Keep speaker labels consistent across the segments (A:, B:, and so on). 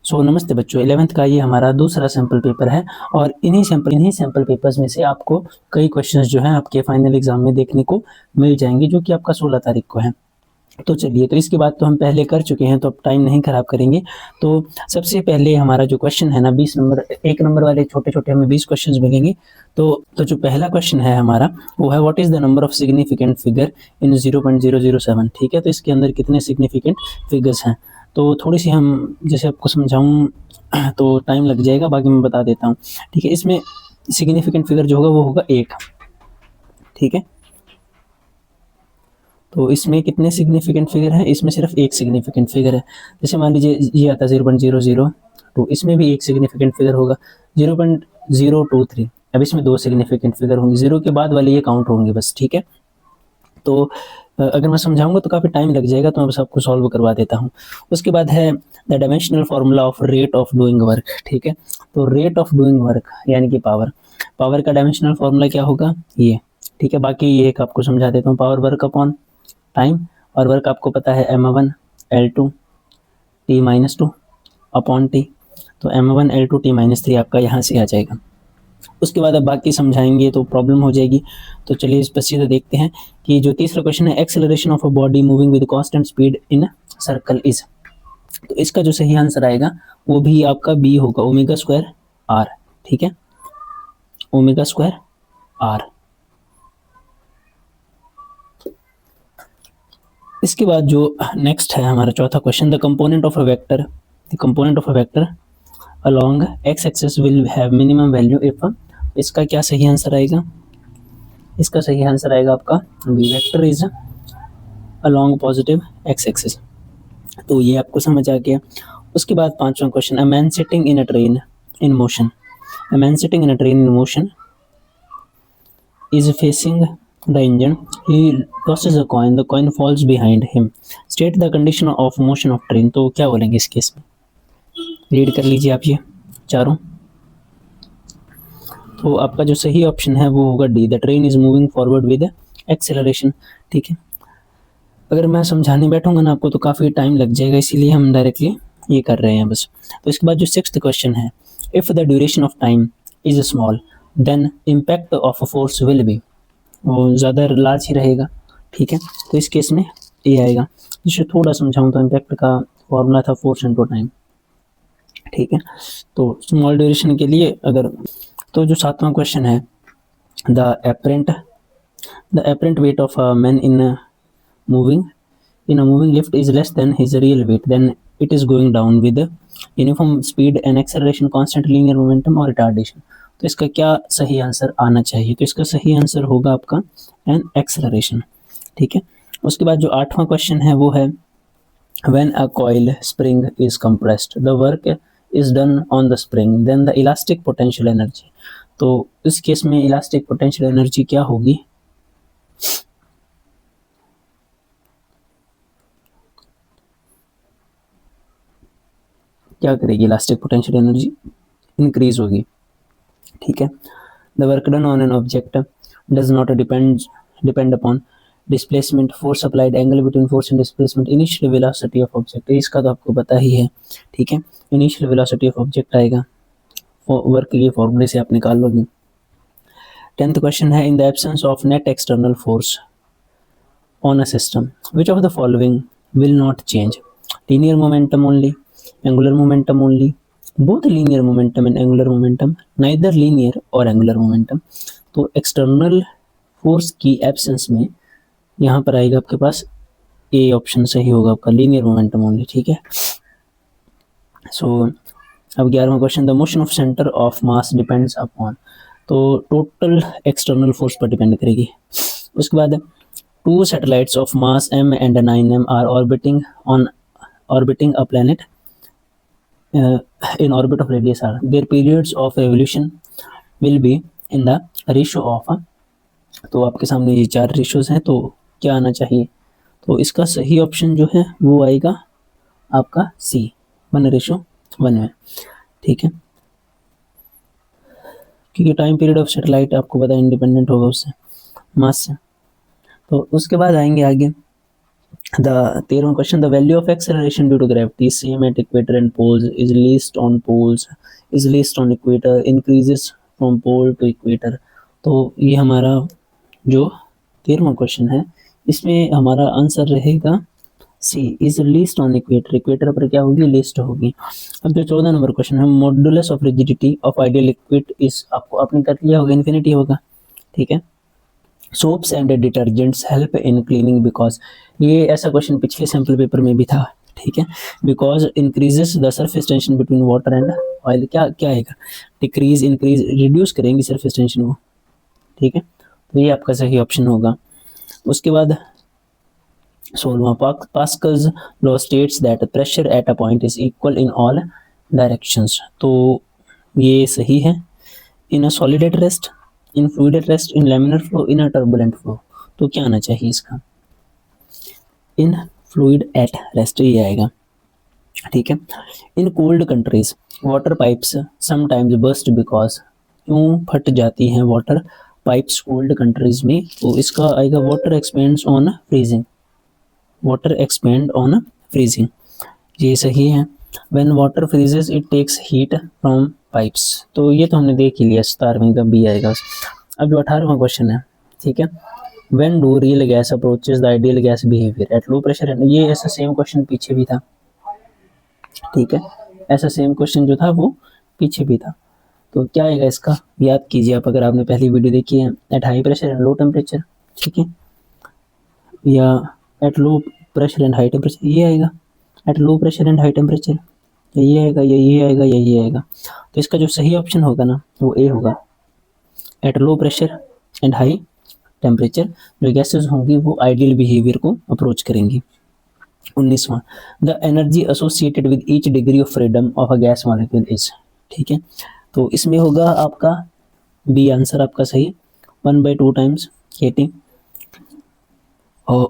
A: सो नमस्ते बच्चों, 11th का ये हमारा दूसरा सैम्पल पेपर है और इन्हीं सैम्पल पेपर्स में से आपको कई क्वेश्चंस जो हैं आपके फाइनल एग्जाम में देखने को मिल जाएंगे, जो कि आपका 16 तारीख को है। तो चलिए, तो इसके बाद तो हम पहले कर चुके हैं, तो अब टाइम नहीं खराब करेंगे। तो सबसे पहले हमारा जो क्वेश्चन है ना, 20 नंबर, 1 नंबर वाले छोटे छोटे हमें 20 क्वेश्चंस मिलेंगे। तो जो पहला क्वेश्चन है हमारा वो है, what is the number of significant figure in 0.007। ठीक है, तो इसके अंदर कितने सिग्निफिकेंट फिगर्स हैं। तो थोड़ी सी हम जैसे आपको समझाऊँ तो टाइम लग जाएगा, बाकी मैं बता देता हूँ। ठीक है, इसमें सिग्निफिकेंट फिगर जो होगा वो होगा 1। ठीक है, तो इसमें कितने सिग्निफिकेंट फिगर हैं, इसमें सिर्फ एक सिग्निफिकेंट फिगर है। जैसे मान लीजिए ये आता है 0.002, इसमें भी एक सिग्निफिकेंट फिगर होगा 0.023। अब इसमें दो सिग्निफिकेंट फिगर होंगे, जीरो के बाद वाले ये काउंट होंगे बस। ठीक है, तो अगर मैं समझाऊंगा तो काफ़ी टाइम लग जाएगा, तो मैं बस आपको सॉल्व करवा देता हूँ। उसके बाद है the dimensional formula of rate of doing work. ठीक है, तो रेट ऑफ डूइंग वर्क यानी कि पावर का डायमेंशनल फार्मूला क्या होगा, ये। ठीक है, बाकी ये एक आपको समझा देता हूँ, पावर वर्क अपॉन टाइम, और वर्क आपको पता है m1 l2 t-2 upon T. तो m1 l2 t-3 आपका यहाँ से आ जाएगा। उसके बाद अब बाकी समझाएंगे तो प्रॉब्लम हो जाएगी। तो चलिए इस पर सीधे देखते हैं कि जो तीसरा क्वेश्चन है, acceleration of a body moving with constant speed in circle is. तो इसका जो सही आंसर आएगा वो भी आपका बी होगा, ओमेगा स्क्वायर आर। ठीक है, ओमेगा स्क्वायर आर। इसके बाद जो नेक्स्ट है हमारा चौथा question, the component of a vector along x axis will have minimum value if। इसका क्या सही आंसर आएगा, इसका सही आंसर आएगा आपका B, vector is along positive x axis। तो ये आपको समझ आ गया। उसके बाद पांचवा question, a man sitting in a train in motion, a man sitting in a train in motion is facing the engine, he tosses a coin, the coin falls behind him, state the condition of motion of train। तो क्या बोलेंगे इस case में, read कर लीजिए आप ये चारों। तो आपका जो सही ऑप्शन है वो होगा D, the train is moving forward with acceleration. ठीक है, अगर मैं समझाने बैठूंगा ना आपको तो काफ़ी टाइम लग जाएगा, इसीलिए हम डायरेक्टली ये कर रहे हैं बस। तो इसके बाद जो सिक्स्थ क्वेश्चन है, if the duration of time is small then impact of a force will be, वो ज़्यादा लार्ज ही रहेगा। ठीक है, तो इस केस में ये आएगा। जिसे थोड़ा समझाऊँ तो इम्पैक्ट का फॉर्मूला था फोर्स इनटू टाइम। ठीक है, तो स्मॉल ड्यूरेशन के लिए अगर, तो जो सातवां क्वेश्चन है, the apparent weight of a man in a moving lift is less than his real weight, then it is going down with uniform speed and acceleration, constant linear momentum और retardation। तो इसका क्या सही answer आना चाहिए, तो इसका सही आंसर होगा आपका एन एक्सेलरेशन। ठीक है, उसके बाद जो आठवां क्वेश्चन है वो है, when a coil spring is compressed the work is done on the spring then the elastic potential energy। तो इस केस में इलास्टिक पोटेंशियल एनर्जी क्या होगी, क्या करेगी इलास्टिक पोटेंशियल एनर्जी, इंक्रीज होगी। ठीक है, the work done on an object does not depend upon displacement, force applied, angle between force and displacement, initial velocity of object. इसका तो आपको पता ही है। ठीक है, इनिशियल वेलोसिटी ऑफ ऑब्जेक्ट आएगा, वर्क के फॉर्मूले से आप निकाल लोगे। 10th क्वेश्चन है, in the absence of net external force on a system which of the following will not change, linear momentum only, angular momentum only, both linear momentum and angular momentum, neither linear और angular momentum. तो external force की absence में यहाँ पर आएगा आपके पास A option सही होगा आपका, लीनियर मोमेंटम ओनली। ठीक है, सो अब 11वां question, the motion of centre of mass depends upon. तो टोटल एक्सटर्नल फोर्स पर डिपेंड करेगी। उसके बाद two satellites of mass m and 9m are orbiting a planet in orbit of radius r, their periods of evolution will be in the ratio of। तो आपके सामने ये चार रेशियोज हैं, तो क्या आना चाहिए, तो इसका सही ऑप्शन जो है वो आएगा आपका सी, 1:1 में। ठीक है, क्योंकि टाइम पीरियड ऑफ सैटेलाइट आपको पता है इंडिपेंडेंट होगा उससे, मास से। तो उसके बाद आएंगे आगे The 13th question, the value of acceleration due to gravity is same at equator and poles, is least on poles, is least on equator, increases from pole to equator. तो ये हमारा जो 13वां क्वेश्चन है, इसमें हमारा आंसर रहेगा C, is least on equator. Equator पर क्या होगी, लिस्ट होगी। अब जो 14 नंबर क्वेश्चन है, modulus of rigidity of ideal liquid is, आपको आपने कर लिया होगा, इन्फिनिटी होगा, ठीक है। Soaps and detergents help in cleaning because, ये ऐसा क्वेश्चन पिछले सैम्पल पेपर में भी था, ठीक है। Because increases the surface tension between water and oil, क्या क्या आएगा, डिक्रीज, इंक्रीज, रिड्यूस करेंगे सरफेस टेंशन को, ठीक है। तो ये आपका सही ऑप्शन होगा। उसके बाद 16वां, Pascal's law states that pressure at a point is equal in all directions, तो ये सही है। In a solid at rest, in fluid at rest, in laminar flow, in a turbulent flow, तो क्या आना चाहिए इसका, इन फ्लूइड एट रेस्ट ये आएगा, ठीक है। In cold countries water pipes sometimes burst because, क्यों फट जाती हैं वाटर पाइप्स कोल्ड कंट्रीज में, तो इसका आएगा water expands on freezing, water expand on freezing, ये सही है। When water freezes it takes heat from pipes, तो ये तो हमने देख ही लिया, 17वें का बी आएगा। अब जो 18वां क्वेश्चन है, ठीक है, when do real gas approaches the ideal gas behaviour eight low pressure, ये ऐसा सेम क्वेश्चन पीछे भी था, ठीक है, ऐसा सेम क्वेश्चन जो था वो पीछे भी था। तो क्या आएगा इसका, याद कीजिए आप, अगर आपने पहली वीडियो देखी है, at high pressure and low temperature, ठीक है, या eight low pressure and high temperature, ये आएगा, eight low pressure and high temperature, ये आएगा, ये आएगा, ये आएगा। तो इसका जो सही ऑप्शन होगा ना, वो ए होगा, at low pressure and high temperature जो गैसेस होंगी वो आइडियल बिहेवियर को अप्रोच करेंगी। 19वां, the energy associated with each degree of freedom of a gas molecule is, ठीक है, तो इसमें होगा आपका बी आंसर आपका सही, 1/2 टाइम्स KT। और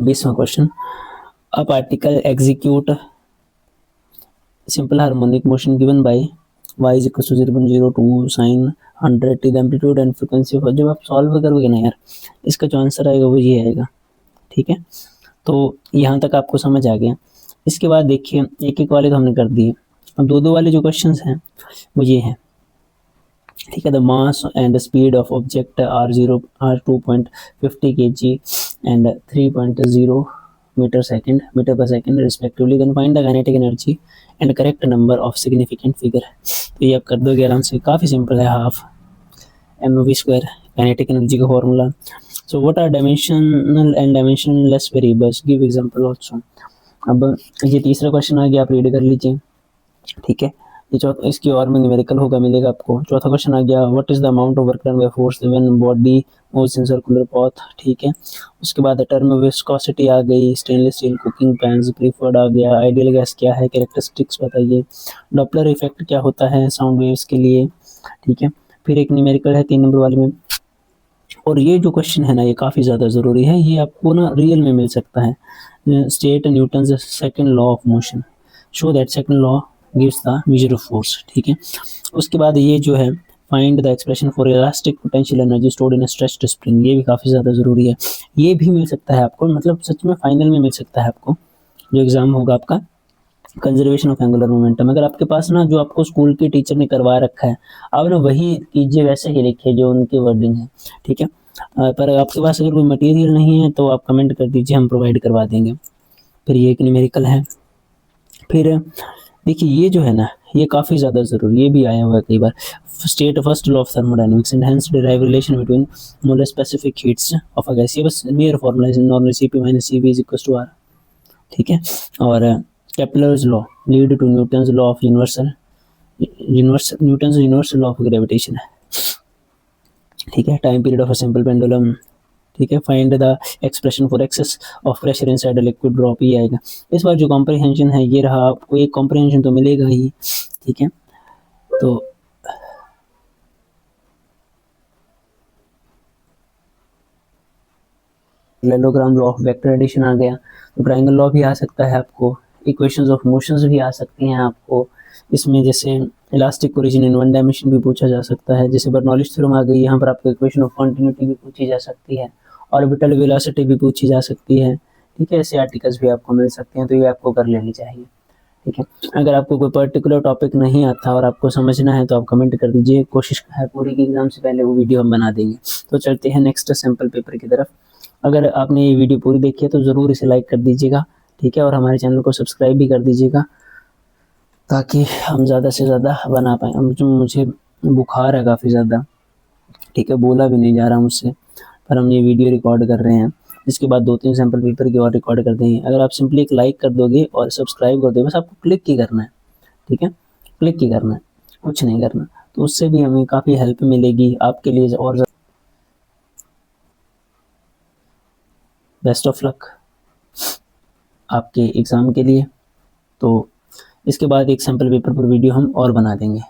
A: 20वां question, a particle execute simple harmonic motion given by y is equals to 0.02 sin 100 t, the amplitude and frequency of, जब आप सॉल्व करोगे ना यार, इसका जो आंसर आएगा वो ये आएगा, ठीक है। तो यहाँ तक आपको समझ आ गया। इसके बाद देखिए, एक एक वाले तो हमने कर दिए, अब दो दो वाले जो क्वेश्चंस हैं वो ये हैं, ठीक है। The mass and speed of object are 2.50 kg and 3.0 metre per second respectively, then find the kinetic energy and correct number of significant figure. तो ये आप कर दोगे आराम से, काफ़ी सिंपल है, हाफ mv² काइनेटिक एनर्जी का formula. So what are dimensional and dimensionless variables, give example also. अब ये तीसरा क्वेश्चन आ गया, आप रीड कर लीजिए, ठीक है। ये चौथा, इसकी और में न्यूमेरिकल होगा, मिलेगा आपको। चौथा क्वेश्चन आ गया, what is the amount of work done by force when body moves in circular path, ठीक है। उसके बाद टर्म विस्कोसिटी आ गई, stainless steel cooking pans preferred आ गया, आइडियल गैस क्या है, कैरेक्टरिस्टिक्स बताइए, डॉपलर इफेक्ट क्या होता है साउंड वेव्स के लिए, ठीक है। फिर एक न्यूमेरिकल है 3 नंबर वाले में। और ये जो क्वेश्चन है ना, ये काफ़ी ज़्यादा ज़रूरी है, ये आपको ना रियल में मिल सकता है। State Newton's second law of motion, show that second law gives the measure of force, ठीक है। उसके बाद ये जो है, find the expression for elastic potential energy stored in a stretched spring, ये भी काफ़ी ज़्यादा ज़रूरी है, ये भी मिल सकता है आपको, मतलब सच में फाइनल में मिल सकता है आपको, जो एग्ज़ाम होगा आपका कंजर्वेशन ऑफ एंगुलर मोमेंटम। अगर आपके पास ना जो आपको स्कूल के टीचर ने करवा रखा है, आप ना वही कीजिए, वैसे ही लिखिए जो उनकी वर्डिंग है, ठीक है। पर आपके पास अगर कोई मटेरियल नहीं है तो आप कमेंट कर दीजिए, हम प्रोवाइड करवा देंगे। फिर ये एक न्यूमेरिकल है। फिर देखिए ये जो है ना, ये काफ़ी ज़्यादा ज़रूरी, ये भी आया हुआ है कई बार, state first law of thermodynamics and hence derive relation between molar specific heats of a gas, ये बस मेयर फॉर्मूला है, नॉर्मल Cp - Cv = R, ठीक है। और Kepler's law lead to Newton's law of Newton's universal law of gravitation है, ठीक है। Time period of a simple pendulum, ठीक है। Find the expression for excess of pressure inside a liquid drop, ये आएगा। इस बार जो कॉम्प्रिहेंशन है ये रहा, आपको एक कॉम्प्रिहेंशन तो मिलेगा ही, ठीक है। तो parallelogram law of vector addition आ गया, तो ट्रायंगल लॉ भी आ सकता है आपको, इक्वेशंस ऑफ मोशंस भी आ सकती हैं आपको इसमें, जैसे elastic origin in one dimension भी पूछा जा सकता है, जैसे बर्नौलीज थ्योरम आ गई, यहाँ पर आपको इक्वेशन ऑफ कंटिन्यूटी भी पूछी जा सकती है, ऑर्बिटल वेलोसिटी भी पूछी जा सकती है, ठीक है। ऐसे आर्टिकल्स भी आपको मिल सकते हैं, तो ये आपको कर लेनी चाहिए, ठीक है। अगर आपको कोई पर्टिकुलर टॉपिक नहीं आता और आपको समझना है तो आप कमेंट कर दीजिए, कोशिश है पूरी कि एग्जाम से पहले वो वीडियो हम बना देंगे। तो चलते हैं नेक्स्ट सैम्पल पेपर की तरफ। अगर आपने ये वीडियो पूरी देखी है तो ज़रूर इसे लाइक कर दीजिएगा, ठीक है, और हमारे चैनल को सब्सक्राइब भी कर दीजिएगा ताकि हम ज़्यादा से ज़्यादा बना पाएँ। मुझे बुखार है काफ़ी ज़्यादा, ठीक है, बोला भी नहीं जा रहा मुझसे, पर हम ये वीडियो रिकॉर्ड कर रहे हैं। इसके बाद 2-3 सैम्पल पेपर की और रिकॉर्ड कर देंगे। अगर आप सिंपली एक लाइक कर दोगे और सब्सक्राइब कर दोगे, बस आपको क्लिक ही करना है, ठीक है, क्लिक ही करना है, कुछ नहीं करना। तो उससे भी हमें काफ़ी हेल्प मिलेगी आपके लिए। और बेस्ट ऑफ लक आपके एग्ज़ाम के लिए। तो इसके बाद एक सैम्पल पेपर पर वीडियो हम और बना देंगे।